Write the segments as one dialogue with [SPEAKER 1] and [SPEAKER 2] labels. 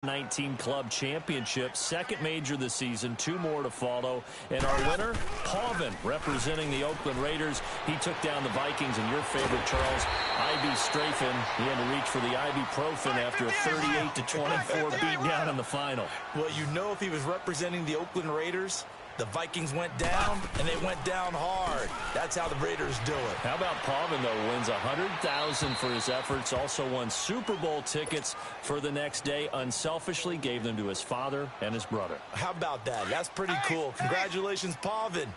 [SPEAKER 1] 19 club championship, second major this season, 2 more to follow. And our winner, Pauvin, representing the Oakland Raiders. He took down the Vikings, and your favorite, Charles, Ivy Strafin. He had to reach for the ibuprofen after a 38-24 beatdown in the final.
[SPEAKER 2] Well, you know, if he was representing the Oakland Raiders, the Vikings went down, and they went down hard. That's how the Raiders do it.
[SPEAKER 1] How about Pauvin, though, wins $100,000 for his efforts, also won Super Bowl tickets for the next day, unselfishly gave them to his father and his brother.
[SPEAKER 2] How about that? That's pretty cool. Congratulations, Pauvin.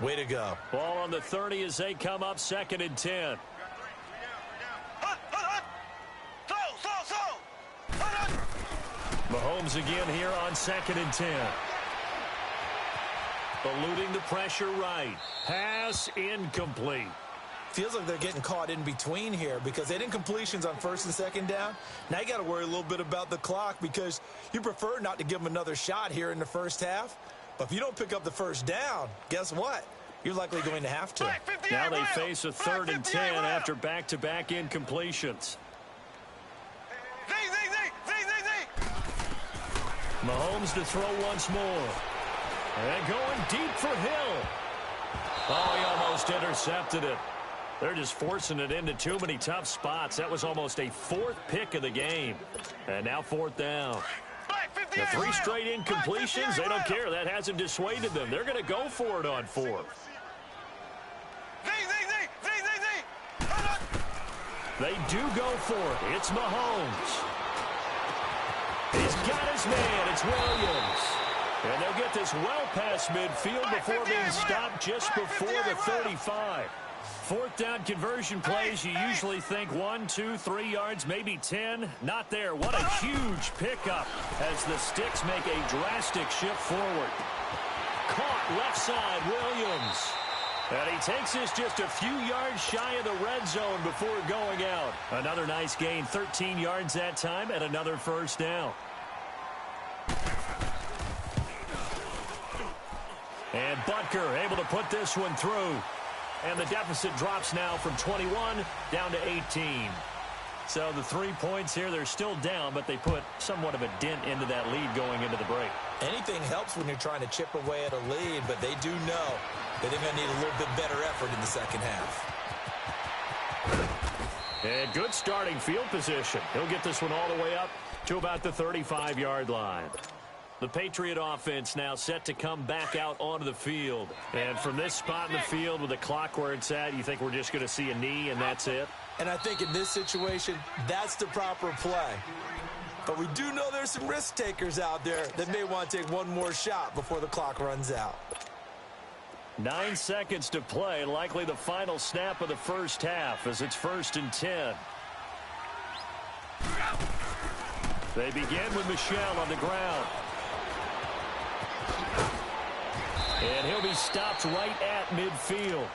[SPEAKER 2] Way to go.
[SPEAKER 1] Ball on the 30 as they come up, 2nd and 10. Mahomes again here on 2nd and 10. Eluding the pressure right. Pass incomplete.
[SPEAKER 2] Feels like they're getting caught in between here because they didn't completions on 1st and 2nd down. Now you got to worry a little bit about the clock because you prefer not to give them another shot here in the first half. But if you don't pick up the 1st down, guess what? You're likely going to have to.
[SPEAKER 1] Now they face a 3rd and 10 after back-to-back incompletions. Mahomes to throw once more. And going deep for Hill. Oh, he almost intercepted it. They're just forcing it into too many tough spots. That was almost a 4th pick of the game. And now 4th down. The 3 straight incompletions, they don't care. That hasn't dissuaded them. They're going to go for it on 4th. They do go for it. It's Mahomes. He's got his man. It's Williams. And they'll get this well past midfield before being stopped just before the 35. 4th down conversion plays, you usually think 1, 2, 3 yards, maybe 10. Not there. What a huge pickup as the sticks make a drastic shift forward. Caught left side, Williams. And he takes this just a few yards shy of the red zone before going out. Another nice gain, 13 yards that time, and another 1st down. And Butker able to put this one through. And the deficit drops now from 21 down to 18. So the 3 points here, they're still down, but they put somewhat of a dent into that lead going into the break.
[SPEAKER 2] Anything helps when you're trying to chip away at a lead, but they do know that they're going to need a little bit better effort in the 2nd half.
[SPEAKER 1] And good starting field position. He'll get this one all the way up to about the 35-yard line. The Patriot offense now set to come back out onto the field. And from this spot in the field with the clock where it's at, you think we're just going to see a knee and that's it?
[SPEAKER 2] And I think in this situation, that's the proper play. But we do know there's some risk takers out there that may want to take one more shot before the clock runs out.
[SPEAKER 1] 9 seconds to play, likely the final snap of the 1st half as it's 1st and 10. They begin with Michel on the ground. And he'll be stopped right at midfield.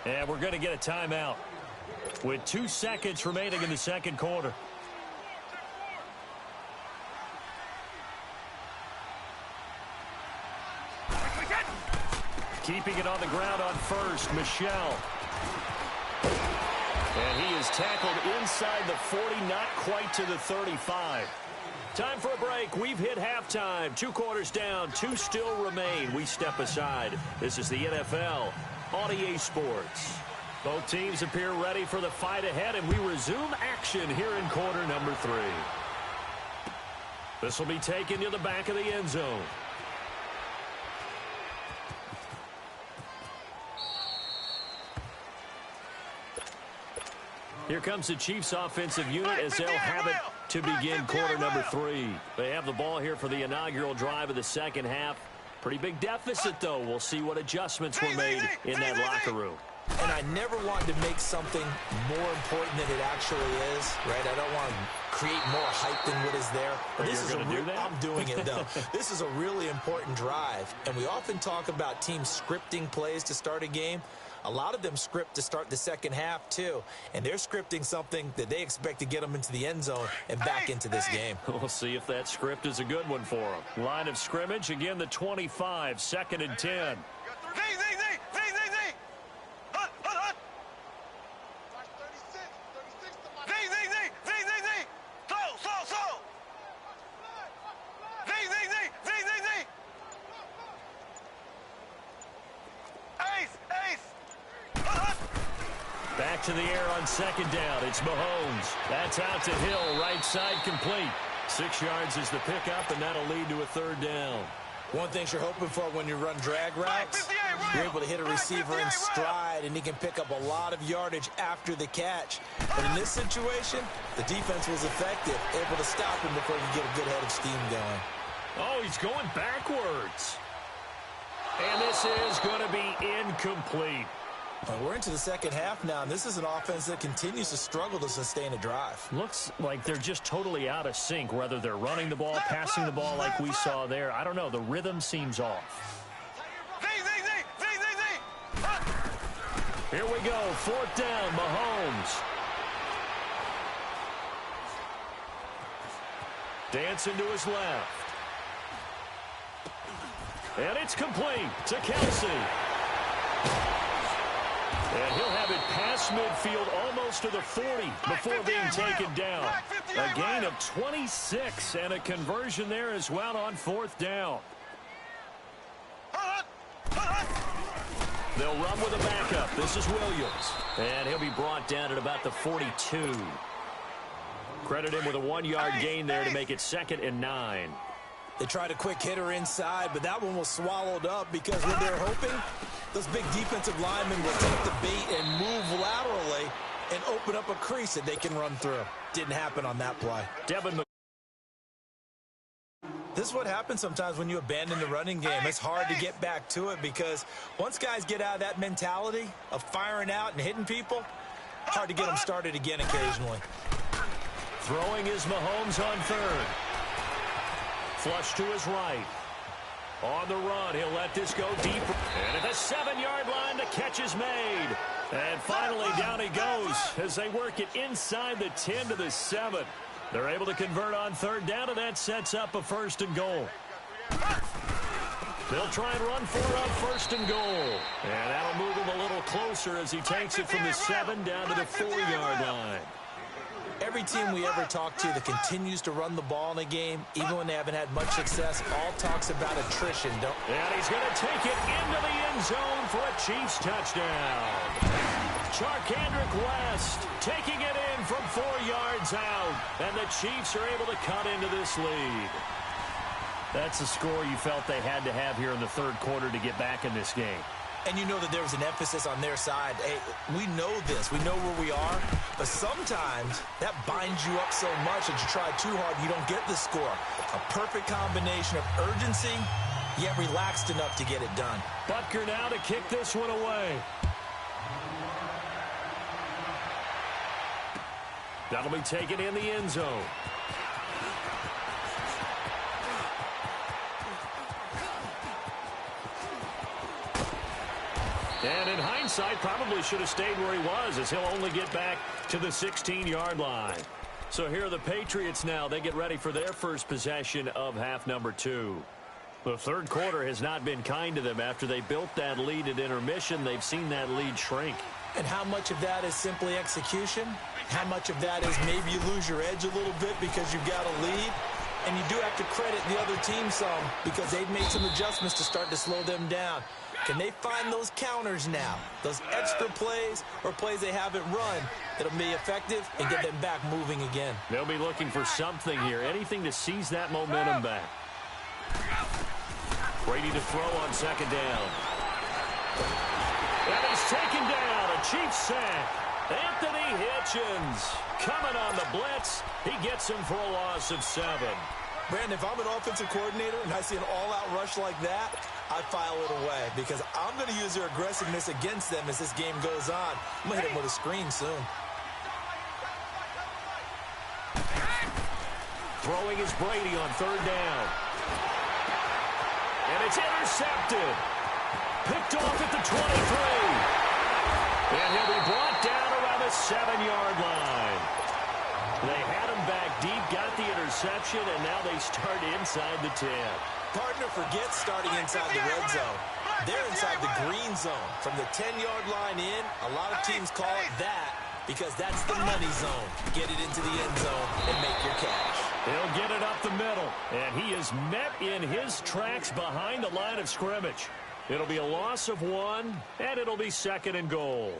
[SPEAKER 1] And we're going to get a timeout with 2 seconds remaining in the 2nd quarter. Keeping it on the ground on 1st, Michel. And he is tackled inside the 40, not quite to the 35. Time for a break. We've hit halftime. 2 quarters down. 2 still remain. We step aside. This is the NFL on EA Sports. Both teams appear ready for the fight ahead, and we resume action here in quarter number 3. This will be taken to the back of the end zone. Here comes the Chiefs offensive unit as they'll have it to begin quarter number 3. They have the ball here for the inaugural drive of the 2nd half. Pretty big deficit, though. We'll see what adjustments were made in that locker room.
[SPEAKER 2] And I never want to make something more important than it actually is, right? I don't want to create more hype than what is there. But this is I'm doing it, though. This is a really important drive. And we often talk about teams scripting plays to start a game. A lot of them script to start the 2nd half, too. And they're scripting something that they expect to get them into the end zone and back into this game.
[SPEAKER 1] We'll see if that script is a good one for them. Line of scrimmage, again, the 25, 2nd and 10. back to the air on second down. It's Mahomes. That's out to Hill, right side complete. 6 yards is the pickup, and that'll lead to a third down.
[SPEAKER 2] One thing you're hoping for when you run drag routes, you're able to hit a receiver in stride, and he can pick up a lot of yardage after the catch. But in this situation, the defense was effective, able to stop him before he could get a good head of steam going.
[SPEAKER 1] Oh, he's going backwards. And this is going to be incomplete.
[SPEAKER 2] We're into the second half now, and this is an offense that continues to struggle to sustain a drive.
[SPEAKER 1] Looks like they're just totally out of sync, whether they're running the ball, passing the ball like we saw there. I don't know. The rhythm seems off. Here we go. 4th down, Mahomes. Dancing to his left. And it's complete to Kelsey. And he'll have it past midfield almost to the 40 before being taken down. A gain of 26 and a conversion there as well on 4th down. They'll run with a backup. This is Williams. And he'll be brought down at about the 42. Credit him with a 1-yard gain there to make it 2nd and 9.
[SPEAKER 2] They tried a quick hitter inside, but that one was swallowed up because what they're hoping, those big defensive linemen will take the bait and move laterally and open up a crease that they can run through. Didn't happen on that play. This is what happens sometimes when you abandon the running game. It's hard to get back to it because once guys get out of that mentality of firing out and hitting people, hard to get them started again occasionally.
[SPEAKER 1] Throwing is Mahomes on 3rd. Flush to his right. On the run, he'll let this go deep. And at the 7-yard line, the catch is made. And finally, down he goes as they work it inside the 10 to the 7. They're able to convert on 3rd down, and that sets up a 1st and goal. They'll try and run for it on 1st and goal. And that'll move him a little closer as he takes it from the 7 down to the 4-yard line.
[SPEAKER 2] Every team we ever talk to that continues to run the ball in a game, even when they haven't had much success, all talks about attrition.
[SPEAKER 1] And he's going to take it into the end zone for a Chiefs touchdown. Charkandrick West taking it in from 4 yards out. And the Chiefs are able to cut into this lead. That's a score you felt they had to have here in the 3rd quarter to get back in this game.
[SPEAKER 2] And you know that there was an emphasis on their side. Hey, we know this. We know where we are. But sometimes that binds you up so much that you try too hard, you don't get the score. A perfect combination of urgency, yet relaxed enough to get it done.
[SPEAKER 1] Butker now to kick this one away. That'll be taken in the end zone. And in hindsight, probably should have stayed where he was, as he'll only get back to the 16-yard line. So here are the Patriots now. They get ready for their first possession of half number 2. The 3rd quarter has not been kind to them. After they built that lead at intermission, they've seen that lead shrink.
[SPEAKER 2] And how much of that is simply execution? How much of that is maybe you lose your edge a little bit because you've got a lead? And you do have to credit the other team some because they've made some adjustments to start to slow them down. Can they find those counters now, those extra plays or plays they haven't run that'll be effective and get them back moving again?
[SPEAKER 1] They'll be looking for something here, anything to seize that momentum back. Brady to throw on 2nd down. And he's taken down, a Chiefs sack. Anthony Hitchens coming on the blitz. He gets him for a loss of 7.
[SPEAKER 2] Brandon, if I'm an offensive coordinator and I see an all-out rush like that, I file it away because I'm going to use their aggressiveness against them as this game goes on. I'm going to hit them with a screen soon.
[SPEAKER 1] Throwing is Brady on 3rd down. And it's intercepted. Picked off at the 23. And he'll be brought down around the 7-yard line. They had him back deep, got the interception, and now they start inside the 10.
[SPEAKER 2] Partner forgets starting inside the red zone. They're inside the green zone. From the 10-yard line in, a lot of teams call it that because that's the money zone. Get it into the end zone and make your cash.
[SPEAKER 1] He'll get it up the middle, and he is met in his tracks behind the line of scrimmage. It'll be a loss of 1, and it'll be 2nd and goal.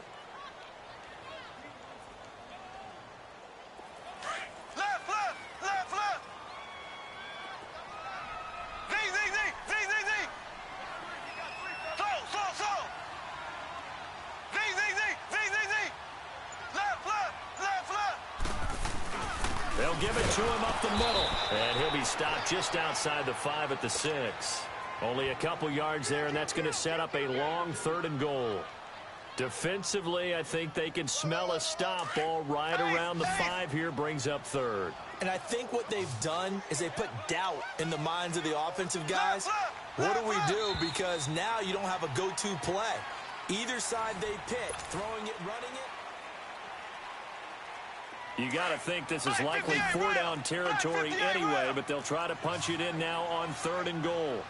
[SPEAKER 1] They'll give it to him up the middle. And he'll be stopped just outside the 5 at the 6. Only a couple yards there, and that's going to set up a long 3rd and goal. Defensively, I think they can smell a stop. Ball right around the 5 here, brings up 3rd.
[SPEAKER 2] And I think what they've done is they put doubt in the minds of the offensive guys. What do we do? Because now you don't have a go-to play. Either side they pick, throwing it, running it.
[SPEAKER 1] You got to think this is likely 4-down territory anyway, but they'll try to punch it in now on 3rd and goal.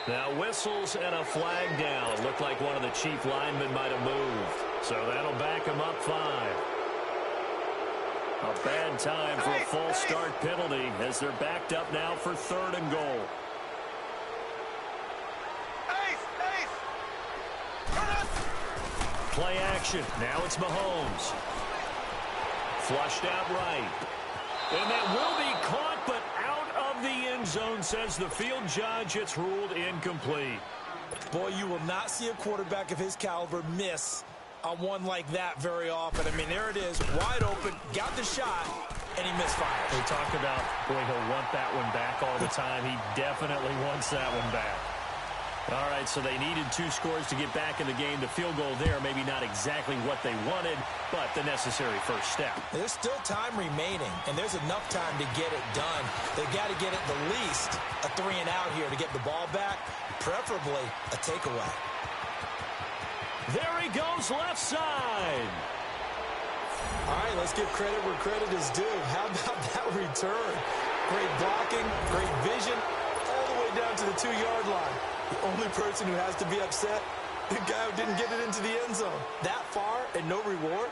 [SPEAKER 1] Now whistles and a flag down. Looked like one of the chief linemen might have moved. So that'll back him up 5. A bad time for a false start penalty as they're backed up now for 3rd and goal. Play action. Now it's Mahomes. Flushed out right. And that will be caught, but out of the end zone, says the field judge. It's ruled incomplete.
[SPEAKER 2] Boy, you will not see a quarterback of his caliber miss on one like that very often. I mean, there it is, wide open, got the shot, and he misfires.
[SPEAKER 1] We talked about, boy, he'll want that one back all the time. He definitely wants that one back. All right, so they needed 2 scores to get back in the game. The field goal there, maybe not exactly what they wanted, but the necessary first step.
[SPEAKER 2] There's still time remaining, and there's enough time to get it done. They've got to get at the least a 3-and-out here to get the ball back, preferably a takeaway.
[SPEAKER 1] There he goes, left side.
[SPEAKER 2] All right, let's give credit where credit is due. How about that return? Great blocking, great vision, all the way down to the 2-yard line. The only person who has to be upset, the guy who didn't get it into the end zone. That far and no reward?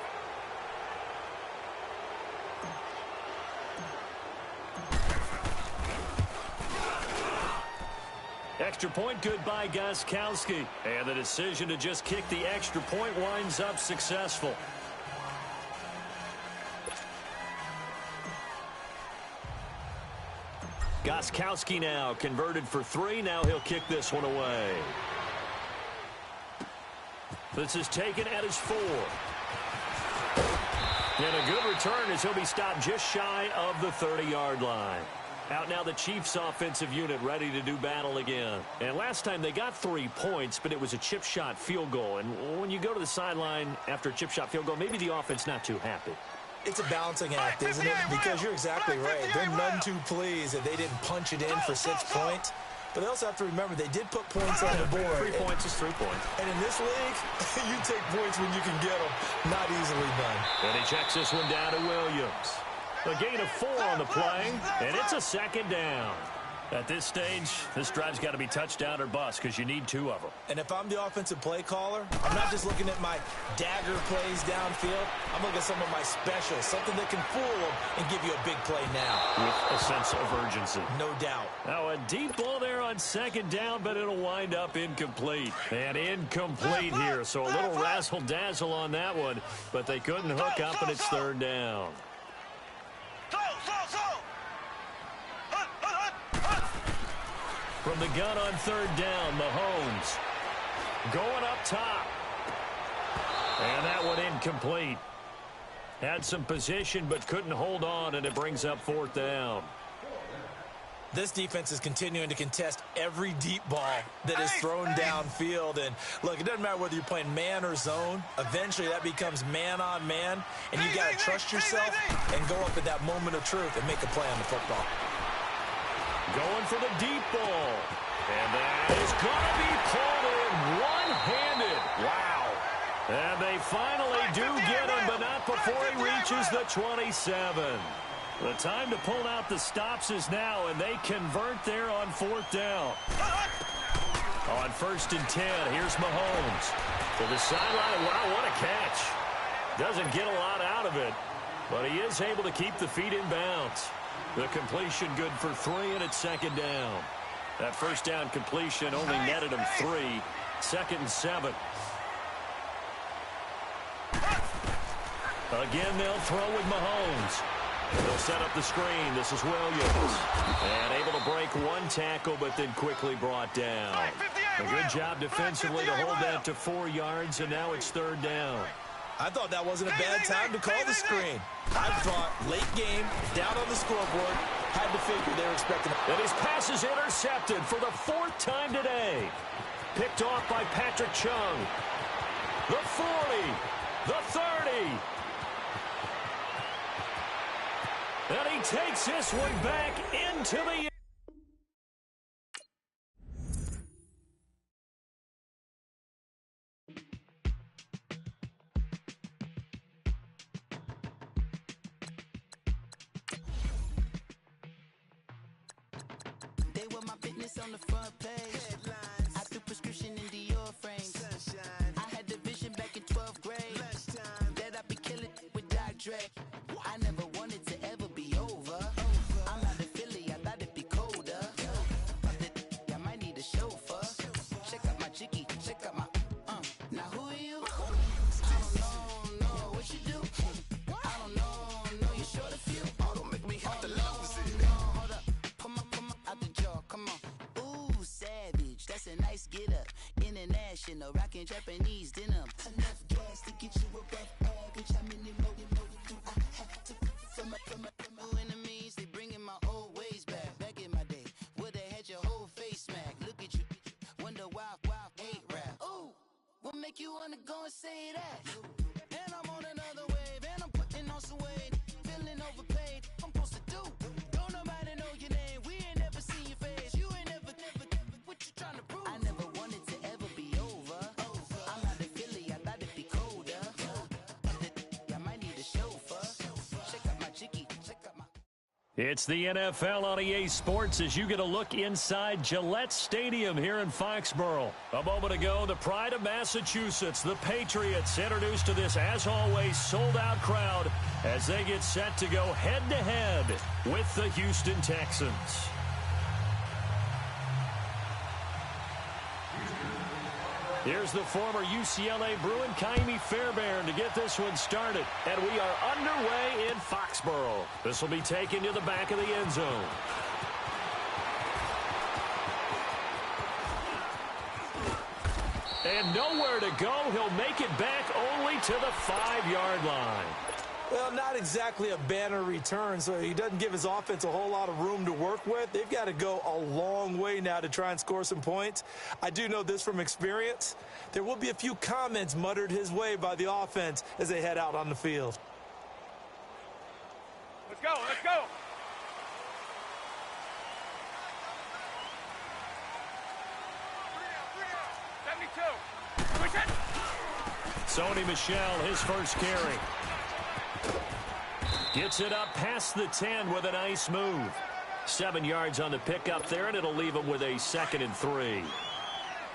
[SPEAKER 1] Extra point good by Gostkowski. And the decision to just kick the extra point winds up successful. Gostkowski now converted for 3. Now he'll kick this one away. This is taken at his 4. And a good return as he'll be stopped just shy of the 30-yard line. Out now the Chiefs offensive unit ready to do battle again. And last time they got 3 points, but it was a chip shot field goal. And when you go to the sideline after a chip shot field goal, maybe the offense not too happy.
[SPEAKER 2] It's a balancing act, isn't it? Because you're exactly right. They're none too pleased that they didn't punch it in for 6 points. But they also have to remember they did put points on the board.
[SPEAKER 1] 3 points is 3 points.
[SPEAKER 2] And in this league, you take points when you can get them. Not easily done.
[SPEAKER 1] And he checks this one down to Williams. A gain of 4 on the play, and it's a 2nd down. At this stage, this drive's got to be touchdown or bust because you need 2 of them.
[SPEAKER 2] And if I'm the offensive play caller, I'm not just looking at my dagger plays downfield. I'm looking at some of my specials, something that can fool them and give you a big play now.
[SPEAKER 1] With a sense of urgency.
[SPEAKER 2] No doubt.
[SPEAKER 1] Now a deep ball there on 2nd down, but it'll wind up incomplete. And incomplete here, so a little razzle-dazzle on that one, but they couldn't hook up, and it's 3rd down. From the gun on 3rd down, Mahomes going up top. And that one incomplete. Had some position but couldn't hold on, and it brings up 4th down.
[SPEAKER 2] This defense is continuing to contest every deep ball that is thrown downfield. And look, it doesn't matter whether you're playing man or zone. Eventually that becomes man on man, and you got to trust yourself and go up at that moment of truth and make a play on the football.
[SPEAKER 1] Going for the deep ball. And that is going to be pulled in one-handed. Wow. And they finally do get him, but not before he reaches the 27. The time to pull out the stops is now, and they convert there on 4th down. On 1st and 10, here's Mahomes. To the sideline. Wow, what a catch. Doesn't get a lot out of it, but he is able to keep the feet in bounds. The completion good for 3, and it's 2nd down. That 1st down completion only netted him 3. 2nd and 7. Again, they'll throw with Mahomes. They'll set up the screen. This is Williams. And able to break one tackle, but then quickly brought down. A good job defensively to hold that to 4 yards, and now it's 3rd down.
[SPEAKER 2] I thought that wasn't a bad time to call the screen. I thought late game, down on the scoreboard, had to figure they were expecting it.
[SPEAKER 1] And his pass is intercepted for the 4th time today. Picked off by Patrick Chung. The 40, the 30. And he takes this one back into the...
[SPEAKER 3] They were my business on the front page. Headlines. I threw prescription in Dior frames. Sunshine. I had the vision back in 12th grade. Lunchtime. That I'd be killing with Dr. Dre. I never wanted to ever be over. I'm out of Philly, I thought it'd be colder. I might need a chauffeur. Check out my chicky, check out my Now who are you? I don't know what you do. I don't know you're short a few. Oh, don't make me have to lose it. Hold up, come on, out the jaw, come on. Ooh, savage, that's a nice get up. International, rockin' Japanese denim. Enough gas to get you above average. How many more do I have to from my enemies? They bringing my old ways back. Back in my day, would've had your whole face smacked. Look at you, wonder why hate rap. Ooh, what make you wanna go and say that? And I'm on another wave, and I'm putting on some weight. Feeling overpaid, I'm supposed to do. Don't nobody know your name, we ain't never seen your face. You ain't never, what you trying to prove? I never wanted to ever be over. I'm out of Philly, I thought it'd be colder. I might need a chauffeur. Check out my chicky, check out my...
[SPEAKER 1] It's the NFL on EA Sports as you get a look inside Gillette Stadium here in Foxborough. A moment ago, the pride of Massachusetts, the Patriots, introduced to this, as always, sold-out crowd as they get set to go head-to-head with the Houston Texans. Here's the former UCLA Bruin, Kaimi Fairbairn, to get this one started. And we are underway in Foxborough. This will be taken to the back of the end zone. And nowhere to go. He'll make it back only to the 5-yard line.
[SPEAKER 2] Well, not exactly a banner return, so he doesn't give his offense a whole lot of room to work with. They've got to go a long way now to try and score some points. I do know this from experience. There will be a few comments muttered his way by the offense as they head out on the field.
[SPEAKER 4] Let's go, let's go.
[SPEAKER 1] Sony Michel, his first carry. Gets it up past the 10 with a nice move. 7 yards on the pickup there, and it'll leave him with a 2nd and 3.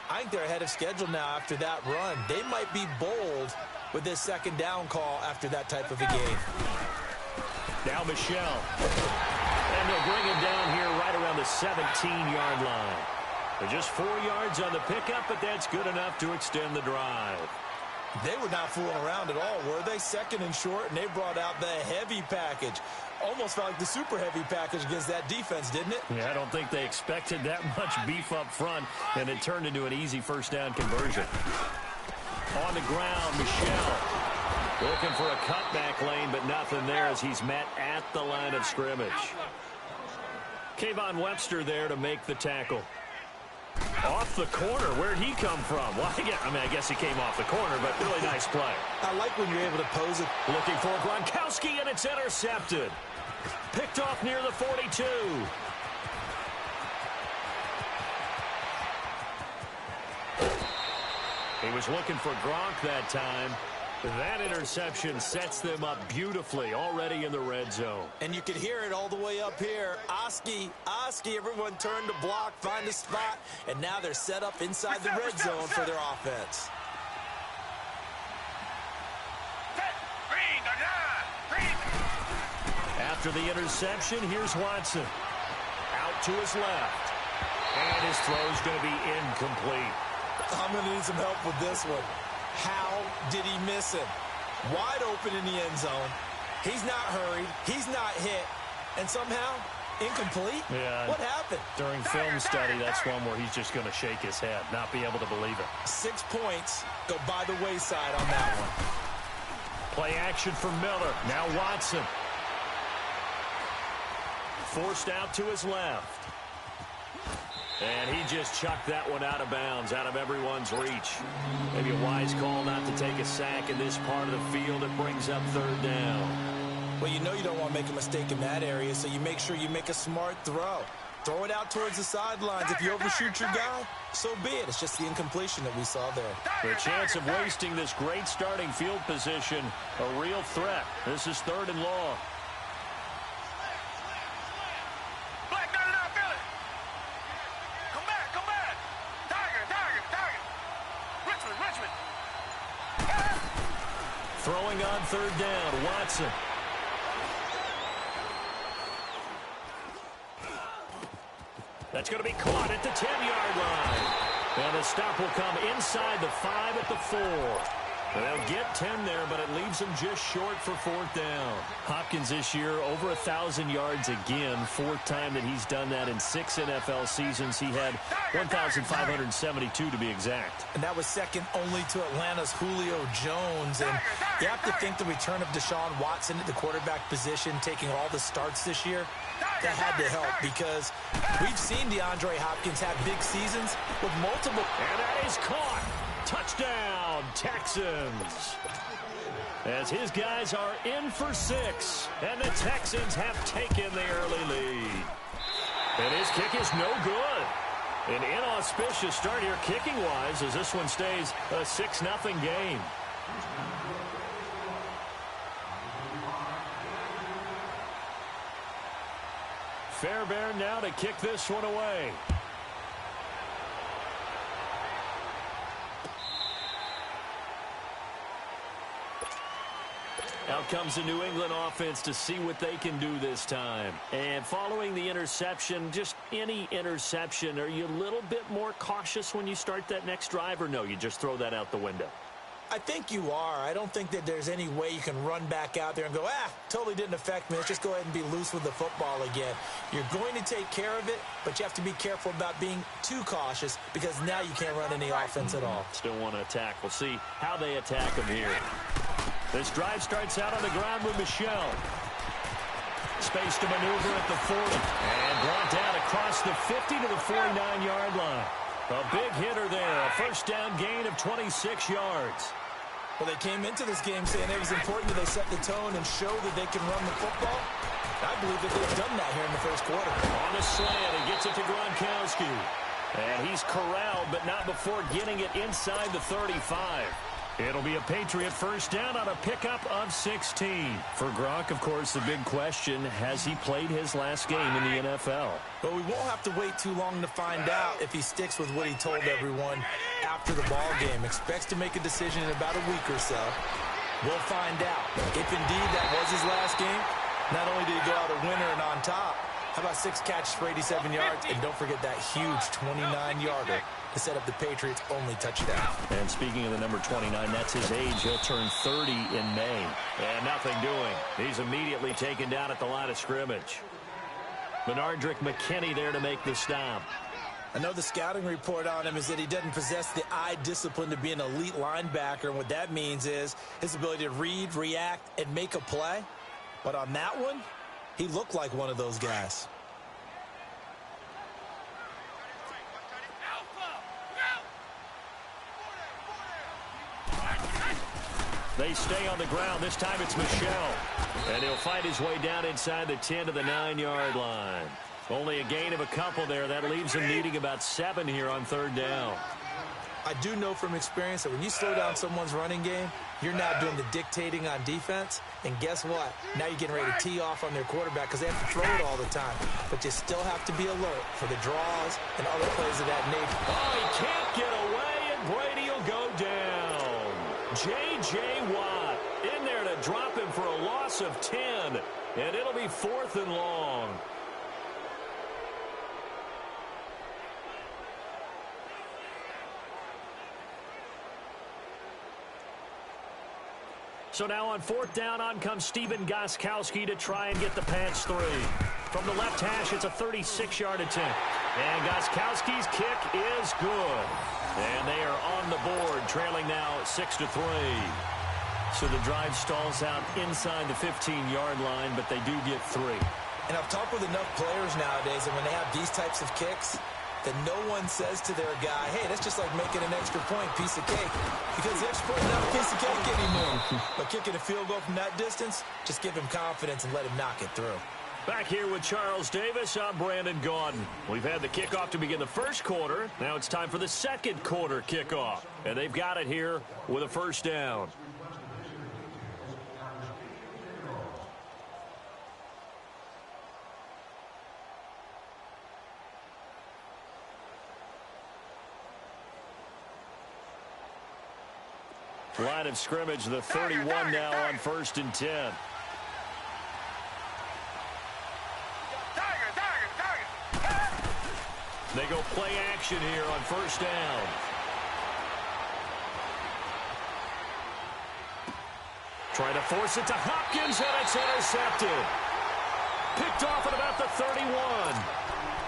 [SPEAKER 2] I think they're ahead of schedule now after that run. They might be bold with this 2nd down call after that type of a game.
[SPEAKER 1] Now Michel. And they'll bring him down here right around the 17-yard line. They're just 4 yards on the pickup, but that's good enough to extend the drive.
[SPEAKER 2] They were not fooling around at all, were they? 2nd and short, and they brought out the heavy package. Almost felt like the super heavy package against that defense, didn't it?
[SPEAKER 1] Yeah, I don't think they expected that much beef up front, and it turned into an easy 1st down conversion. On the ground, Michel. Looking for a cutback lane, but nothing there as he's met at the line of scrimmage. Kayvon Webster there to make the tackle. Off the corner. Where'd he come from? Well, I guess he came off the corner, but really nice play.
[SPEAKER 2] I like when you're able to pose it.
[SPEAKER 1] Looking for Gronkowski, and it's intercepted. Picked off near the 42. He was looking for Gronk that time. That interception sets them up beautifully already in the red zone.
[SPEAKER 2] And you can hear it all the way up here. Oski, everyone turned to block, find a spot, and now they're set up inside the red zone for their offense.
[SPEAKER 1] After the interception, here's Watson. Out to his left. And his throw's going to be incomplete.
[SPEAKER 2] I'm going to need some help with this one. How did he miss it? Wide open in the end zone. He's not hurried. He's not hit. And somehow, incomplete?
[SPEAKER 1] Yeah.
[SPEAKER 2] What happened?
[SPEAKER 1] During film study, that's one where he's just going to shake his head, not be able to believe it.
[SPEAKER 2] 6 points go by the wayside on that one.
[SPEAKER 1] Play action for Miller. Now Watson. Forced out to his left. And he just chucked that one out of bounds, out of everyone's reach. Maybe a wise call not to take a sack in this part of the field. It brings up third down.
[SPEAKER 2] Well, you know you don't want to make a mistake in that area, so you make sure you make a smart throw. Throw it out towards the sidelines. If you overshoot your guy, so be it. It's just the incompletion that we saw there.
[SPEAKER 1] The chance of wasting this great starting field position, a real threat. This is 3rd and long. Throwing on 3rd down, Watson. That's going to be caught at the 10-yard line. And the stop will come inside the 5 at the 4. They'll get 10 there, but it leaves them just short for 4th down. Hopkins this year, over 1,000 yards again. 4th time that he's done that in 6 NFL seasons. He had 1,572 to be exact.
[SPEAKER 2] And that was second only to Atlanta's Julio Jones. And you have to think the return of Deshaun Watson at the quarterback position, taking all the starts this year, that had to help because we've seen DeAndre Hopkins have big seasons with multiple.
[SPEAKER 1] And that is caught. Touchdown, Texans. As his guys are in for 6, and the Texans have taken the early lead. And his kick is no good. An inauspicious start here kicking-wise as this one stays a 6-0 game. Fairbairn now to kick this one away. Out comes the New England offense to see what they can do this time. And following the interception, just any interception, are you a little bit more cautious when you start that next drive, or no, you just throw that out the window?
[SPEAKER 2] I think you are. I don't think that there's any way you can run back out there and go, totally didn't affect me. Let's just go ahead and be loose with the football again. You're going to take care of it, but you have to be careful about being too cautious because now you can't run any offense at all.
[SPEAKER 1] Still want to attack. We'll see how they attack them here. This drive starts out on the ground with Michel. Space to maneuver at the 40. And brought down across the 50 to the 49-yard line. A big hitter there. A first down gain of 26 yards.
[SPEAKER 2] Well, they came into this game saying it was important that they set the tone and show that they can run the football. I believe that they've done that here in the first quarter.
[SPEAKER 1] On the slant, he gets it to Gronkowski. And he's corralled, but not before getting it inside the 35. It'll be a Patriot first down on a pickup of 16. For Gronk, of course, the big question, has he played his last game in the NFL?
[SPEAKER 2] But we won't have to wait too long to find out if he sticks with what he told everyone after the ball game. Expects to make a decision in about a week or so. We'll find out. If indeed that was his last game, not only did he go out a winner and on top, how about 6 catches for 87 yards? And don't forget that huge 29-yarder to set up the Patriots' only touchdown.
[SPEAKER 1] And speaking of the number 29, that's his age. He'll turn 30 in May. And nothing doing. He's immediately taken down at the line of scrimmage. Benardrick McKinney there to make the stop.
[SPEAKER 2] I know the scouting report on him is that he doesn't possess the eye discipline to be an elite linebacker. And what that means is his ability to read, react, and make a play. But on that one, he looked like one of those guys.
[SPEAKER 1] They stay on the ground. This time it's Michel. And he'll fight his way down inside the 10 to the 9-yard line. Only a gain of a couple there. That leaves him needing about 7 here on 3rd down.
[SPEAKER 2] I do know from experience that when you slow down someone's running game, you're now doing the dictating on defense. And guess what? Now you're getting ready to tee off on their quarterback because they have to throw it all the time. But you still have to be alert for the draws and other plays of that nature.
[SPEAKER 1] Oh, he can't get away, and Brady will go down. J.J. Watt in there to drop him for a loss of 10. And it'll be 4th and long. So now on fourth down, on comes Stephen Gostkowski to try and get the pass through. From the left hash, it's a 36-yard attempt. And Gostkowski's kick is good. And they are on the board, trailing now 6-3. So the drive stalls out inside the 15-yard line, but they do get 3.
[SPEAKER 2] And I've talked with enough players nowadays, and when they have these types of kicks, that no one says to their guy, hey, that's just like making an extra point, piece of cake. Because the extra point is not a piece of cake anymore. But kicking a field goal from that distance, just give him confidence and let him knock it through.
[SPEAKER 1] Back here with Charles Davis, I'm Brandon Gaudin. We've had the kickoff to begin the first quarter. Now it's time for the second quarter kickoff. And they've got it here with a first down. Line of scrimmage, the 31 now on 1st and 10. They go play action here on first down. Try to force it to Hopkins, and it's intercepted. Picked off at about the 31.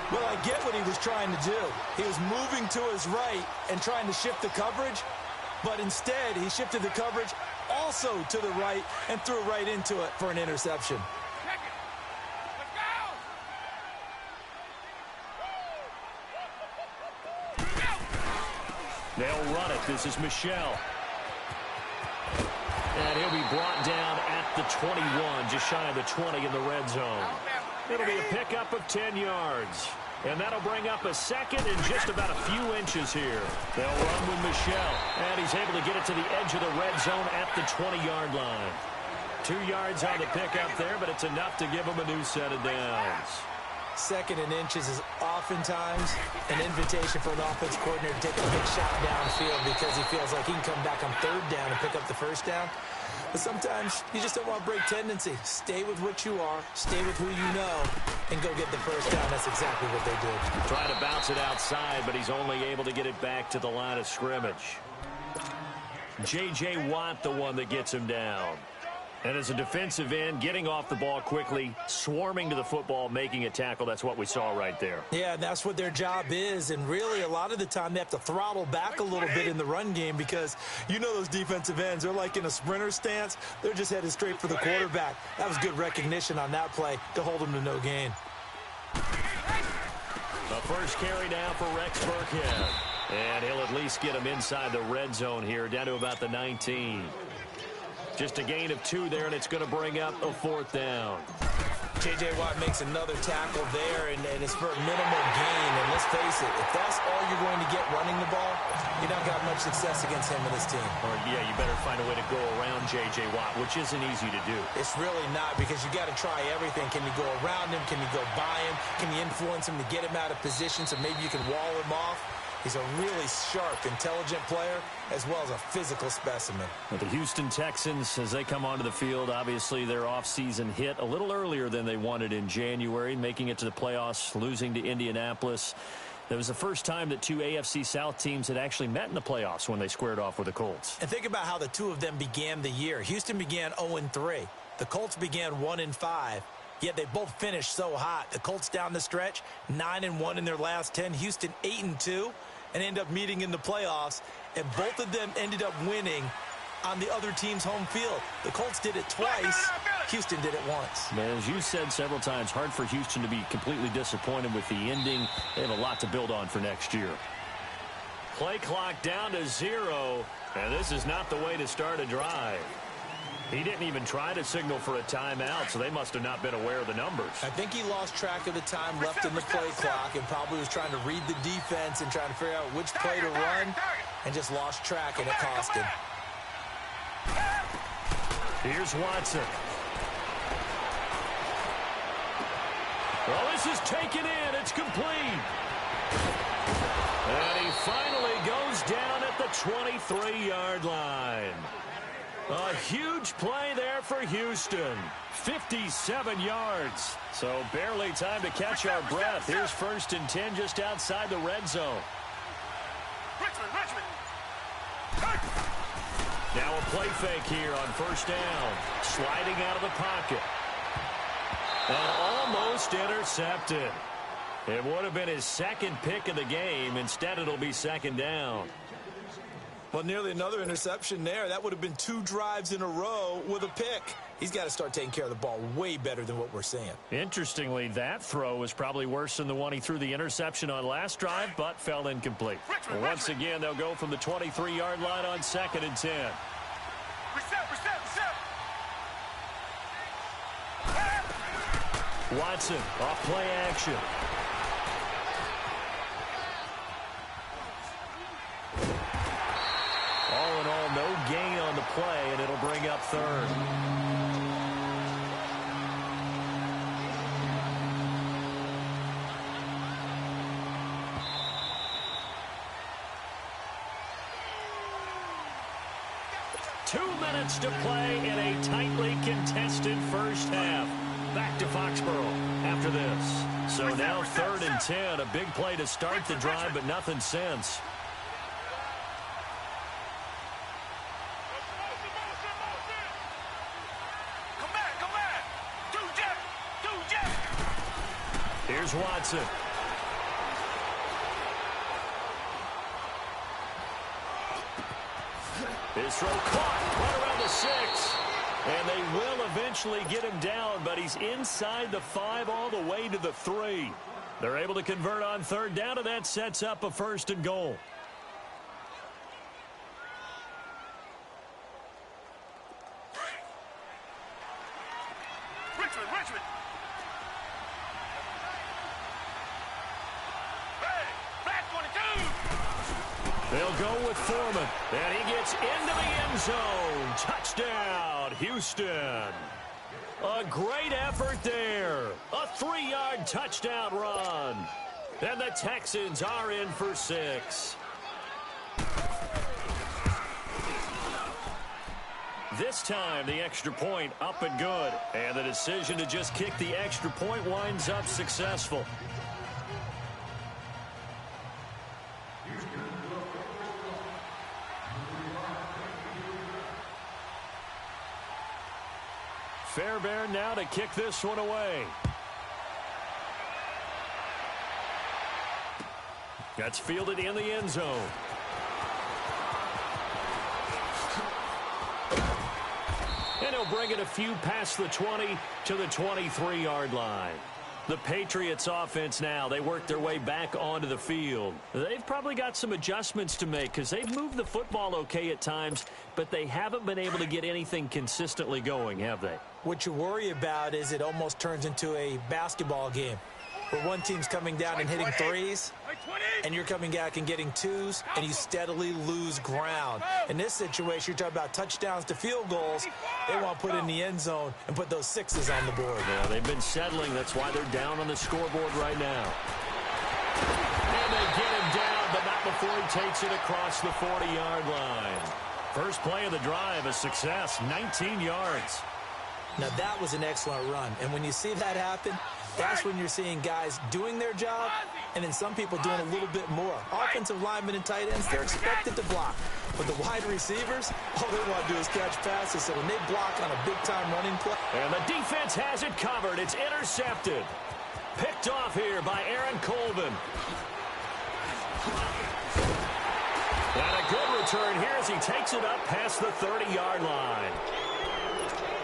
[SPEAKER 2] Well, I get what he was trying to do. He was moving to his right and trying to shift the coverage. But instead, he shifted the coverage also to the right and threw right into it for an interception.
[SPEAKER 1] They'll run it. This is Michel. And he'll be brought down at the 21, just shy of the 20 in the red zone. It'll be a pickup of 10 yards. And that'll bring up a second and just about a few inches here. They'll run with Michel. And he's able to get it to the edge of the red zone at the 20-yard line. 2 yards on the pickup there, but it's enough to give him a new set of downs.
[SPEAKER 2] Second and inches is oftentimes an invitation for an offense coordinator to take a big shot downfield because he feels like he can come back on third down and pick up the first down. But sometimes you just don't want to break tendency. Stay with what you are, stay with who you know, and go get the first down. That's exactly what they did.
[SPEAKER 1] Trying to bounce it outside, but he's only able to get it back to the line of scrimmage. J.J. Watt, the one that gets him down. And as a defensive end, getting off the ball quickly, swarming to the football, making a tackle, that's what we saw right there.
[SPEAKER 2] Yeah, and that's what their job is. And really, a lot of the time, they have to throttle back a little bit in the run game because you know those defensive ends, they're like in a sprinter stance. They're just headed straight for the quarterback. That was good recognition on that play to hold him to no gain.
[SPEAKER 1] The first carry now for Rex Burkhead. And he'll at least get him inside the red zone here, down to about the 19. Just a gain of 2 there, and it's going to bring up a fourth down.
[SPEAKER 2] J.J. Watt makes another tackle there, and it's for a minimal gain. And let's face it, if that's all you're going to get running the ball, you're not got much success against him and his team.
[SPEAKER 1] Or, yeah, you better find a way to go around J.J. Watt, which isn't easy to do.
[SPEAKER 2] It's really not, because you got to try everything. Can you go around him? Can you go by him? Can you influence him to get him out of position so maybe you can wall him off? He's a really sharp, intelligent player, as well as a physical specimen.
[SPEAKER 1] But the Houston Texans, as they come onto the field, obviously their offseason hit a little earlier than they wanted in January, making it to the playoffs, losing to Indianapolis. It was the first time that 2 AFC South teams had actually met in the playoffs when they squared off with the Colts.
[SPEAKER 2] And think about how the two of them began the year. Houston began 0-3. The Colts began 1-5. Yet they both finished so hot. The Colts down the stretch, 9-1 in their last 10. Houston 8-2. And end up meeting in the playoffs, and both of them ended up winning on the other team's home field. The Colts did it twice. Houston did it once.
[SPEAKER 1] But as you said several times, hard for Houston to be completely disappointed with the ending. They have a lot to build on for next year. Play clock down to 0, and this is not the way to start a drive. He didn't even try to signal for a timeout, so they must have not been aware of the numbers.
[SPEAKER 2] I think he lost track of the time left in the play clock and probably was trying to read the defense and trying to figure out which play to run and just lost track, and it cost him.
[SPEAKER 1] Here's Watson. Well, this is taken in. It's complete. And he finally goes down at the 23-yard line. A huge play there for Houston. 57 yards. So barely time to catch our breath. Here's 1st and 10 just outside the red zone. Now a play fake here on first down. Sliding out of the pocket. And almost intercepted. It would have been his second pick of the game. Instead, it'll be second down.
[SPEAKER 2] Well, nearly another interception there. That would have been 2 drives in a row with a pick. He's got to start taking care of the ball way better than what we're seeing.
[SPEAKER 1] Interestingly, that throw was probably worse than the one he threw the interception on last drive, but fell incomplete. Once again, they'll go from the 23-yard line on 2nd and 10.
[SPEAKER 4] Reset.
[SPEAKER 1] Watson off play action. All in all, no gain on the play, and it'll bring up 3rd. To play in a tightly contested first half. Back to Foxborough after this. So now 3rd and 10. A big play to start the drive, but nothing since.
[SPEAKER 4] Come back. Do Jeff.
[SPEAKER 1] Here's Watson. His throw caught right around the 6. And they will eventually get him down, but he's inside the 5 all the way to the 3. They're able to convert on 3rd down, and that sets up a 1st and goal.
[SPEAKER 4] Richmond. Hey, back 22.
[SPEAKER 1] They'll go with Foreman, and he gets into the end zone. Touchdown, Houston. A great effort there. A 3-yard touchdown run. And the Texans are in for 6. This time, the extra point up and good. And the decision to just kick the extra point winds up successful. Fairbairn now to kick this one away. That's fielded in the end zone. And he'll bring it a few past the 20 to the 23-yard line. The Patriots offense now, they work their way back onto the field. They've probably got some adjustments to make because they've moved the football okay at times, but they haven't been able to get anything consistently going, have they?
[SPEAKER 2] What you worry about is it almost turns into a basketball game where one team's coming down and hitting 3s, and you're coming back and getting 2s, and you steadily lose ground. In this situation, you're talking about touchdowns to field goals. They want to put in the end zone and put those 6s on the board.
[SPEAKER 1] Yeah, they've been settling. That's why they're down on the scoreboard right now. And they get him down, but not before he takes it across the 40-yard line. First play of the drive, a success, 19 yards.
[SPEAKER 2] Now, that was an excellent run. And when you see that happen, that's when you're seeing guys doing their job and then some people doing a little bit more. Offensive linemen and tight ends, they're expected to block. But the wide receivers, all they want to do is catch passes. So when they block on a big-time running play.
[SPEAKER 1] And the defense has it covered. It's intercepted. Picked off here by Aaron Colvin. And a good return here as he takes it up past the 30-yard line.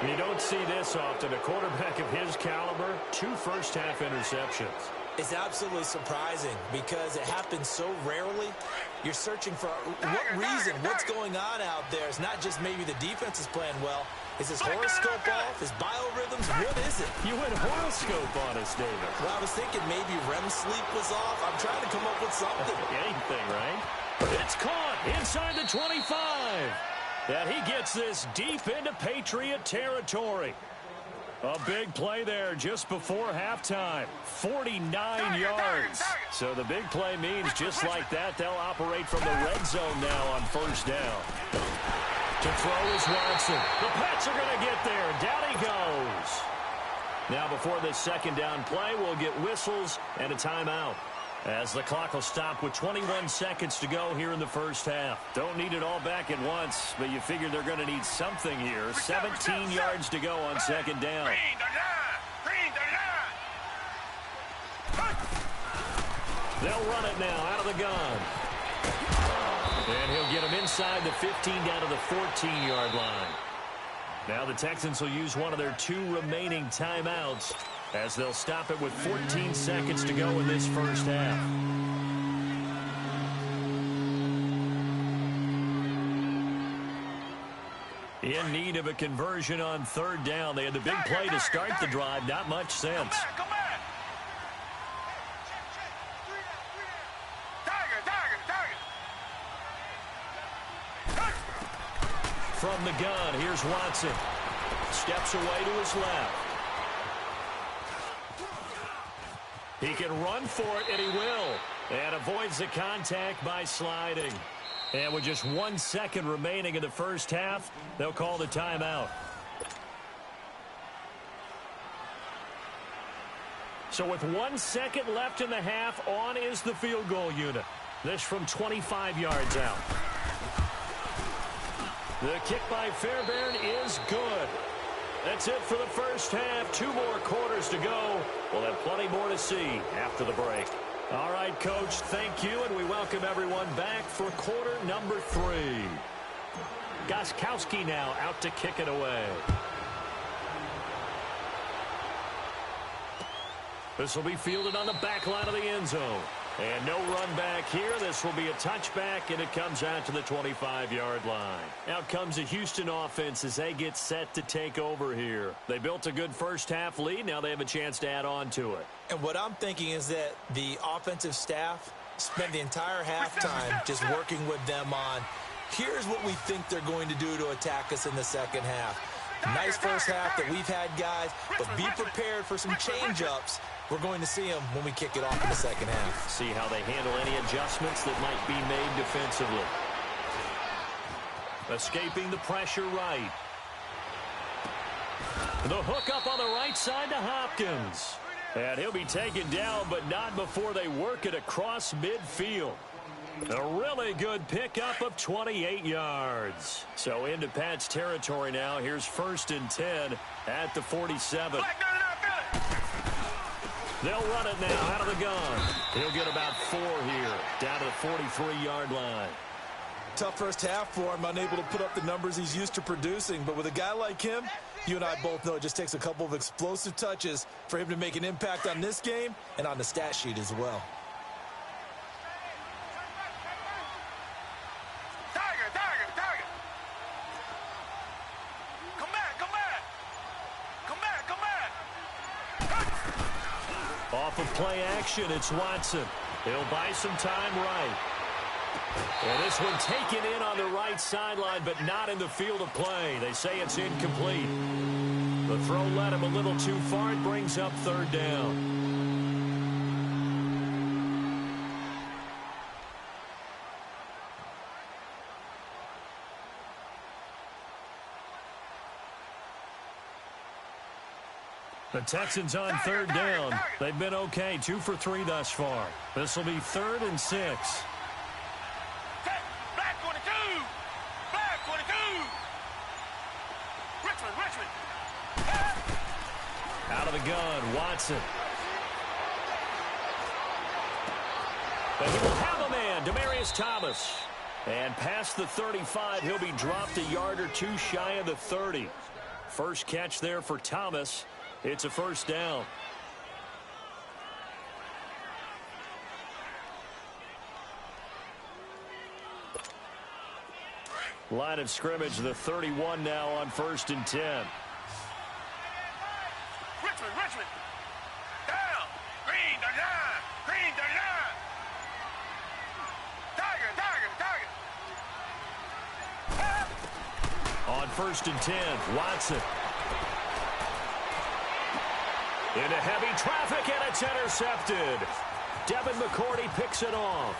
[SPEAKER 1] You don't see this often. A quarterback of his caliber, 2 first-half interceptions.
[SPEAKER 2] It's absolutely surprising because it happens so rarely. You're searching for what reason, what's going on out there. It's not just maybe the defense is playing well. Is his horoscope off? His biorhythms? What is it?
[SPEAKER 1] You went horoscope on us, David.
[SPEAKER 2] Well, I was thinking maybe REM sleep was off. I'm trying to come up with something.
[SPEAKER 1] Anything, right? It's caught inside the 25. And he gets this deep into Patriot territory. A big play there just before halftime. 49 yards. So the big play means just like that, they'll operate from the red zone now on first down. To throw is Watson. The Pats are going to get there. Down he goes. Now before this second down play, we'll get whistles and a timeout. As the clock will stop with 21 seconds to go here in the first half. Don't need it all back at once, but you figure they're going to need something here. 17 yards to go on second down. They'll run it now out of the gun. And he'll get him inside the 15 down to the 14-yard line. Now the Texans will use one of their 2 remaining timeouts as they'll stop it with 14 seconds to go in this first half. In need of a conversion on third down. They had the big play to start the drive. Not much sense. From the gun, here's Watson. Steps away to his left. He can run for it, and he will. And avoids the contact by sliding. And with just 1 second remaining in the first half, they'll call the timeout. So with 1 second left in the half, on is the field goal unit. This from 25 yards out. The kick by Fairbairn is good. That's it for the first half. 2 more quarters to go. We'll have plenty more to see after the break. All right, Coach, thank you, and we welcome everyone back for quarter number 3. Gostkowski now out to kick it away. This will be fielded on the back line of the end zone. And no run back here. This will be a touchback, and it comes out to the 25-yard line. Out comes the Houston offense as they get set to take over here. They built a good first-half lead. Now they have a chance to add on to it.
[SPEAKER 2] And what I'm thinking is that the offensive staff spent the entire halftime just working with them on, here's what we think they're going to do to attack us in the second half. Nice first half that we've had, guys, but be prepared for some change-ups. We're going to see them when we kick it off in the second half.
[SPEAKER 1] See how they handle any adjustments that might be made defensively. Escaping the pressure right. The hook up on the right side to Hopkins. And he'll be taken down, but not before they work it across midfield. A really good pickup of 28 yards. So into Pat's territory now. Here's 1st and 10 at the 47. They'll run it now out of the gun. He'll get about 4 here, down to the 43-yard line.
[SPEAKER 2] Tough first half for him, unable to put up the numbers he's used to producing. But with a guy like him, you and I both know it just takes a couple of explosive touches for him to make an impact on this game and on the stat sheet as well.
[SPEAKER 1] Off of play action, it's Watson. He'll buy some time right. And this one taken in on the right sideline, but not in the field of play. They say it's incomplete. The throw led him a little too far. It brings up 3rd down. The Texans on 3rd down. They've been okay, 2 for 3 thus far. This will be 3rd and 6.
[SPEAKER 4] Black 22! Black 22! Richmond!
[SPEAKER 1] Out of the gun, Watson. But he will have a man, Demaryius Thomas. And past the 35, he'll be dropped a yard or 2 shy of the 30. First catch there for Thomas. It's a 1st down. Line of scrimmage, the 31 now on 1st and 10.
[SPEAKER 4] Richmond! Down! Green, the line! Tiger!
[SPEAKER 1] On 1st and 10, Watson. Into heavy traffic, and it's intercepted. Devin McCourty picks it off.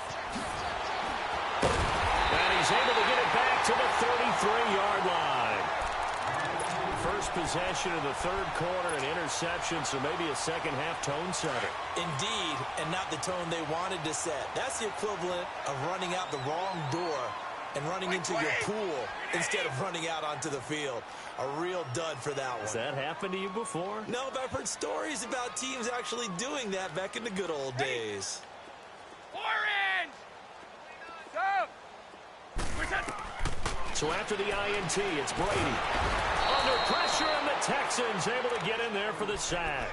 [SPEAKER 1] And he's able to get it back to the 33-yard line. first possession of the third quarter, an interception, so maybe a second-half tone setter.
[SPEAKER 2] Indeed, and not the tone they wanted to set. That's the equivalent of running out the wrong door and running into your pool instead of running out onto the field. A real dud for that one.
[SPEAKER 1] Has that happened to you before?
[SPEAKER 2] No, but I've heard stories about teams actually doing that back in the good old days.
[SPEAKER 4] Orange! Stop!
[SPEAKER 1] So after the INT, it's Brady. Under pressure, and the Texans able to get in there for the sack.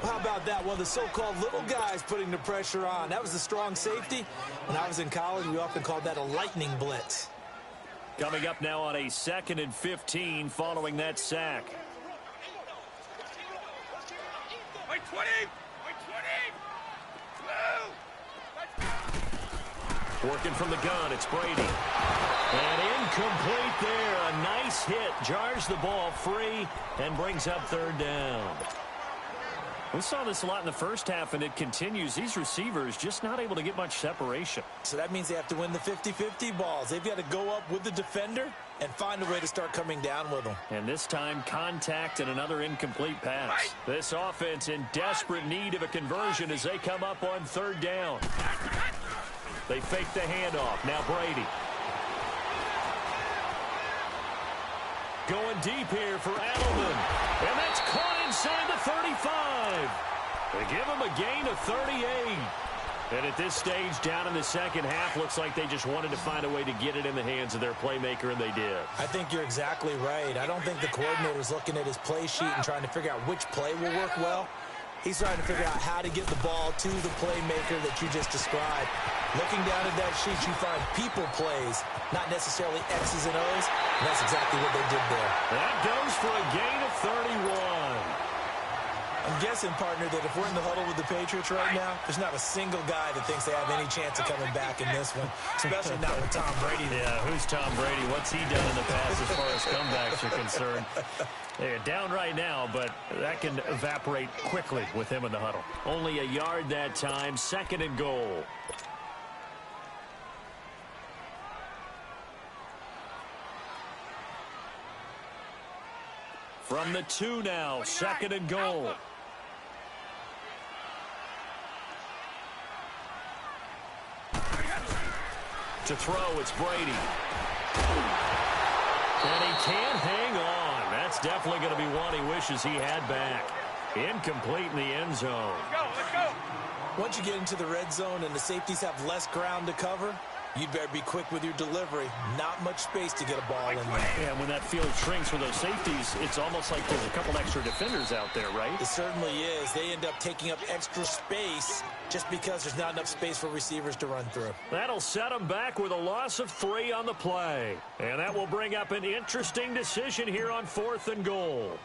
[SPEAKER 2] How about that? One of the so-called little guys putting the pressure on. That was the strong safety. When I was in college, we often called that a lightning blitz.
[SPEAKER 1] Coming up now on a 2nd and 15 following that sack.
[SPEAKER 4] Wait 20! Wait 20! Woo!
[SPEAKER 1] Working from the gun, it's Brady. And incomplete there. A nice hit. Jars the ball free and brings up third down. We saw this a lot in the first half, and it continues. These receivers just not able to get much separation.
[SPEAKER 2] So that means they have to win the 50-50 balls. They've got to go up with the defender and find a way to start coming down with them.
[SPEAKER 1] And this time, contact and another incomplete pass. This offense in desperate need of a conversion as they come up on third down. They fake the handoff. Now Brady. Going deep here for Adelman. And that's caught inside the 35. They give him a gain of 38. And at this stage, down in the second half, looks like they just wanted to find a way to get it in the hands of their playmaker, and they did.
[SPEAKER 2] I think you're exactly right. I don't think the coordinator's looking at his play sheet and trying to figure out which play will work well. He's trying to figure out how to get the ball to the playmaker that you just described. Looking down at that sheet, you find people plays, not necessarily X's and O's, and that's exactly what they did there.
[SPEAKER 1] That goes for a gain of 31.
[SPEAKER 2] I'm guessing, partner, that if we're in the huddle with the Patriots right now, there's not a single guy that thinks they have any chance of coming back in this one, especially not with Tom Brady.
[SPEAKER 1] Yeah, who's Tom Brady? What's he done in the past as far as comebacks are concerned? They're down right now, but that can evaporate quickly with him in the huddle. Only a yard that time, 2nd and goal. From the 2 now, 2nd and goal. To throw, it's Brady. And he can't hang on. That's definitely going to be one he wishes he had back. Incomplete in the end zone.
[SPEAKER 4] Let's go!
[SPEAKER 2] Once you get into the red zone and the safeties have less ground to cover, you'd better be quick with your delivery. Not much space to get a ball in there.
[SPEAKER 1] Yeah, when that field shrinks for those safeties, it's almost like there's a couple extra defenders out there, right?
[SPEAKER 2] It certainly is. They end up taking up extra space just because there's not enough space for receivers to run through.
[SPEAKER 1] That'll set them back with a loss of 3 on the play. And that will bring up an interesting decision here on 4th and goal.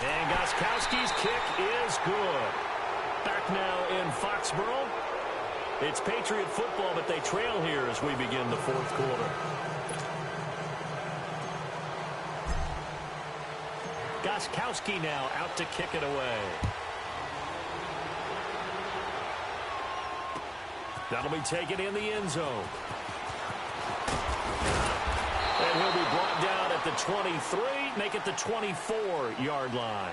[SPEAKER 1] And Gostkowski's kick is good. Back now in Foxborough. It's Patriot football, but they trail here as we begin the 4th quarter. Gostkowski now out to kick it away. That'll be taken in the end zone. And he'll be brought down at the 23, make it the 24-yard line.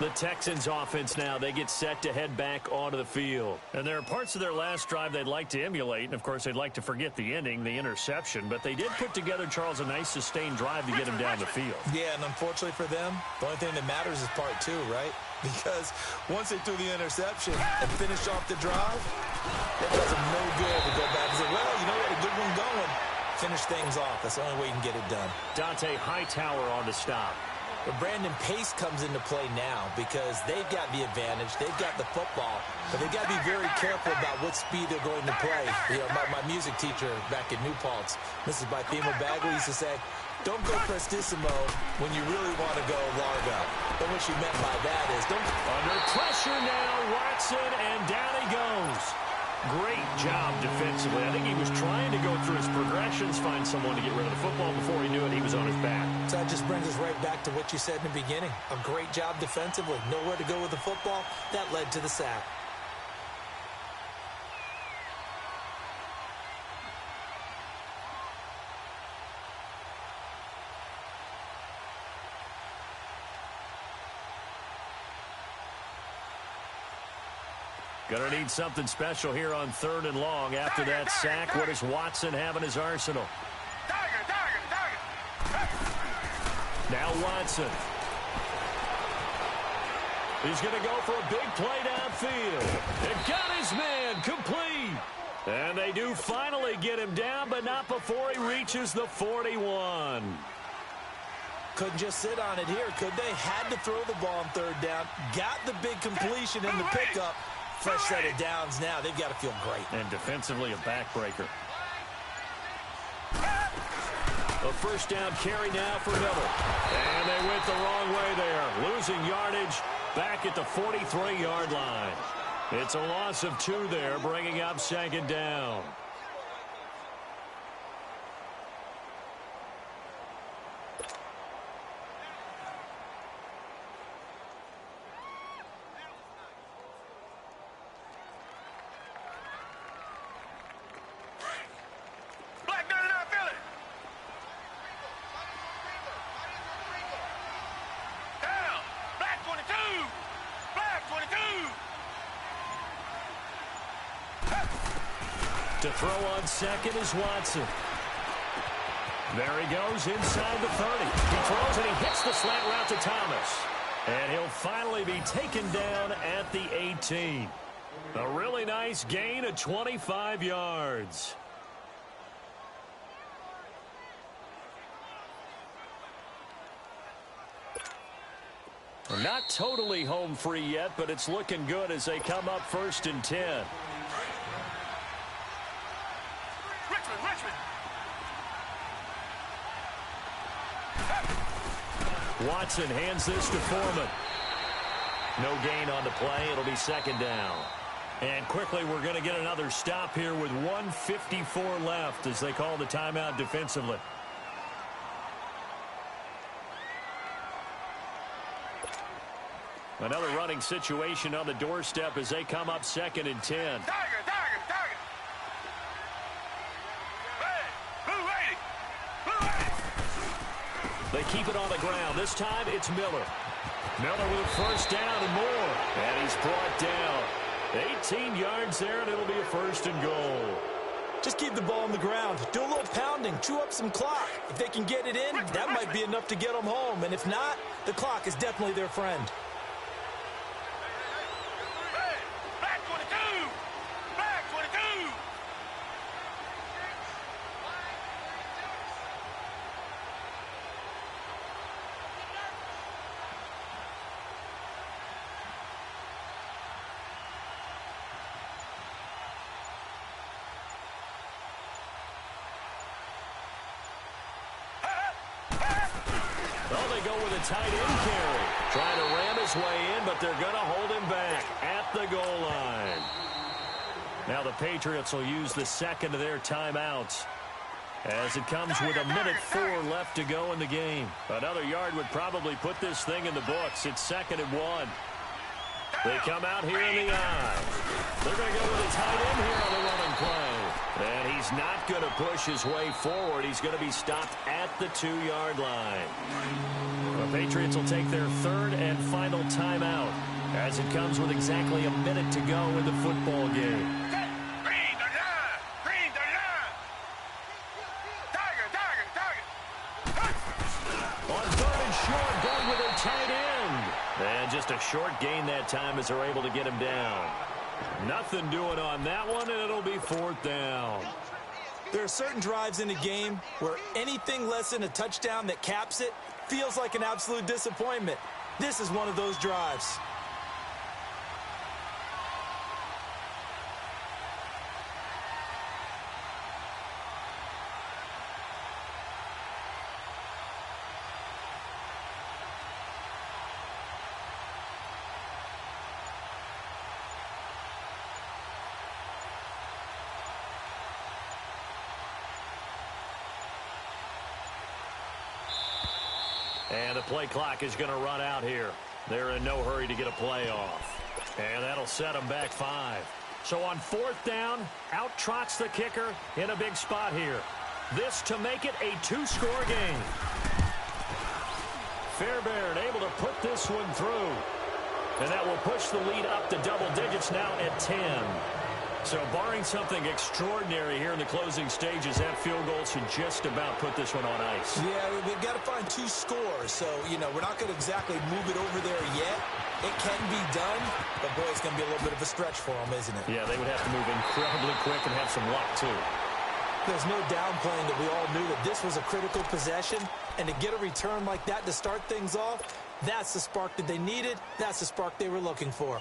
[SPEAKER 1] The Texans offense now, they get set to head back onto the field. And there are parts of their last drive they'd like to emulate. And, of course, they'd like to forget the ending, the interception. But they did put together, Charles, a nice sustained drive to get him down the field.
[SPEAKER 2] Yeah, and unfortunately for them, the only thing that matters is part 2, right? Because once they threw the interception and finished off the drive, that does them no good to go back and say, well, you know what, a good one going. Finish things off. That's the only way you can get it done.
[SPEAKER 1] Dante Hightower on to stop.
[SPEAKER 2] But Brandon Pace comes into play now because they've got the advantage. They've got the football. But they've got to be very careful about what speed they're going to play. You know, my music teacher back in New Paltz, Mrs. Bythema Bagley, used to say, don't go prestissimo when you really want to go largo. And what she meant by that is don't...
[SPEAKER 1] Under pressure now, Watson, and down he goes. Great job defensively. I think he was trying to go through his progressions, find someone to get rid of the football. Before he knew it, he was on his back.
[SPEAKER 2] So that just brings us right back to what you said in the beginning. A great job defensively. Nowhere to go with the football. That led to the sack.
[SPEAKER 1] Going to need something special here on 3rd and long. After that sack, what does Watson have in his arsenal? Now Watson. He's going to go for a big play downfield. It got his man complete. And they do finally get him down, but not before he reaches the 41.
[SPEAKER 2] Couldn't just sit on it here, could they? Had to throw the ball on 3rd down. Got the big completion in the pickup. Fresh set of downs now. They've got to feel great.
[SPEAKER 1] And defensively, a backbreaker. A 1st down carry now for Miller. And they went the wrong way there. Losing yardage back at the 43-yard line. It's a loss of 2 there, bringing up 2nd down. To throw on 2nd is Watson. There he goes inside the 30. He throws and he hits the slant route to Thomas. And he'll finally be taken down at the 18. A really nice gain of 25 yards. Not totally home free yet, but it's looking good as they come up 1st and 10. Watson hands this to Foreman. No gain on the play. It'll be 2nd down. And quickly, we're going to get another stop here with 1:54 left as they call the timeout defensively. Another running situation on the doorstep as they come up 2nd and 10. They keep it on the ground. This time, it's Miller. Miller with 1st down and more. And he's brought down. 18 yards there, and it'll be a 1st and goal.
[SPEAKER 2] Just keep the ball on the ground. Do a little pounding. Chew up some clock. If they can get it in, that might be enough to get them home. And if not, the clock is definitely their friend.
[SPEAKER 1] Go with a tight end carry. Trying to ram his way in, but they're going to hold him back at the goal line. Now the Patriots will use the 2nd of their timeouts as it comes with 1:04 left to go in the game. Another yard would probably put this thing in the books. It's 2nd and 1. They come out here in the eye. They're going to go with a tight end here on the running play. And he's not going to push his way forward. He's going to be stopped at the 2-yard line. The Patriots will take their 3rd and final timeout as it comes with exactly a minute to go in the football game. On 3rd and short, going with a tight end. And just a short gain that time as they're able to get him down. Nothing doing on that one, and it'll be 4th down.
[SPEAKER 2] There are certain drives in a game where anything less than a touchdown that caps it feels like an absolute disappointment. This is one of those drives.
[SPEAKER 1] And the play clock is going to run out here. They're in no hurry to get a play off. And that'll set them back 5. So on 4th down, out trots the kicker in a big spot here. This to make it a 2-score game. Fairbairn able to put this one through. And that will push the lead up to double digits now at 10. So barring something extraordinary here in the closing stages, that field goal should just about put this one on ice.
[SPEAKER 2] Yeah, we've got to find 2 scores. So, we're not going to exactly move it over there yet. It can be done, but, boy, it's going to be a little bit of a stretch for them, isn't it?
[SPEAKER 1] Yeah, they would have to move incredibly quick and have some luck, too.
[SPEAKER 2] There's no downplaying that we all knew that this was a critical possession, and to get a return like that to start things off, that's the spark that they needed. That's the spark they were looking for.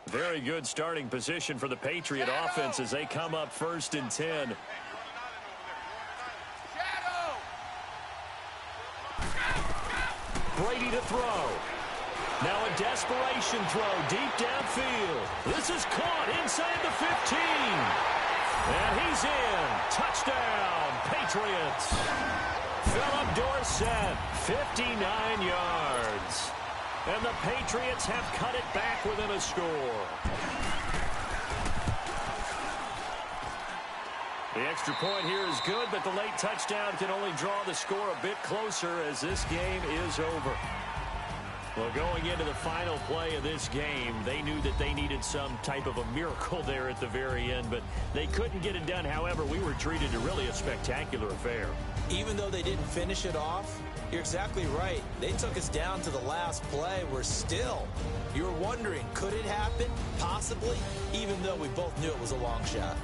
[SPEAKER 1] Very good starting position for the Patriot offense as they come up 1st and 10. Brady to throw. Now a desperation throw deep downfield. This is caught inside the 15. And he's in. Touchdown, Patriots. Philip Dorsett, 59 yards. And the Patriots have cut it back within a score. The extra point here is good, but the late touchdown can only draw the score a bit closer as this game is over. Well, going into the final play of this game, they knew that they needed some type of a miracle there at the very end, but they couldn't get it done. However, we were treated to really a spectacular affair.
[SPEAKER 2] Even though they didn't finish it off, you're exactly right. They took us down to the last play. We're still, you're wondering, could it happen? Possibly, even though we both knew it was a long shot.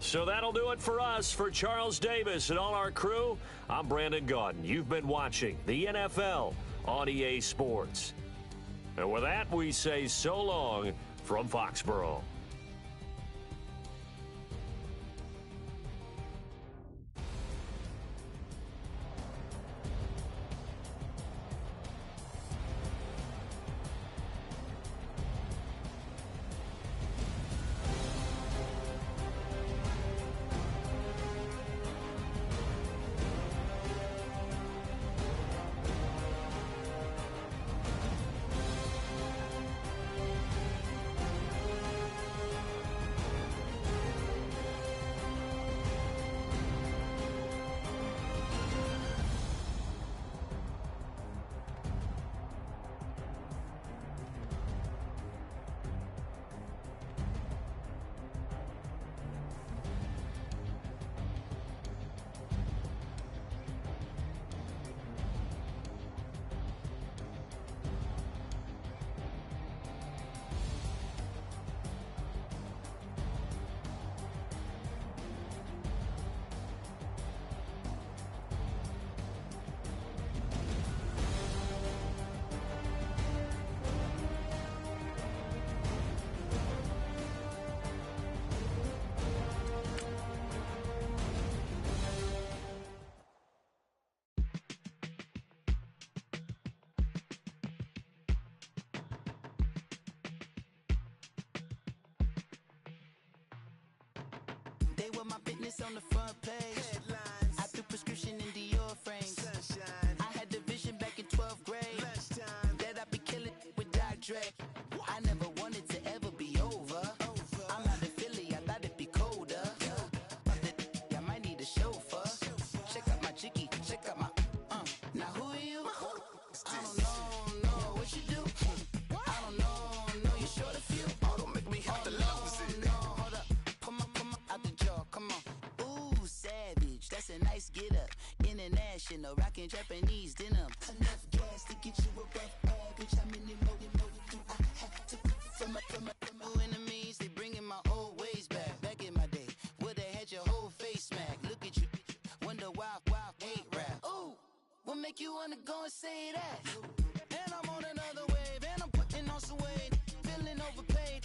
[SPEAKER 1] So that'll do it for us. For Charles Davis and all our crew, I'm Brandon Gaudin. You've been watching the NFL on EA Sports. And with that, we say so long from Foxborough.
[SPEAKER 3] They were my business on the front page. Headlines. I threw prescription in Dior frames. Sunshine. I had the vision back in 12th grade. Lunchtime. That I'd be killing with Doc Dre. I never wanted to ever be over. I'm out of Philly, I thought it'd be colder. I might need a chauffeur. Check out my chicky, check out my Now who are you? I don't know what you do. I don't know you short a few. Oh, don't make me have to lose it. No, hold up. Come on, out the jaw, come on. Ooh, savage, that's a nice get up. International, rockin' Japanese denim. Enough gas to get you a rough bitch. How many more do I have to from my enemies? They bringing my old ways back. Back in my day, where they had your whole face smacked. Look at you, wonder why hate rap. Ooh, what make you wanna go and say that? And I'm on another wave, and I'm putting on some weight. Feeling overpaid,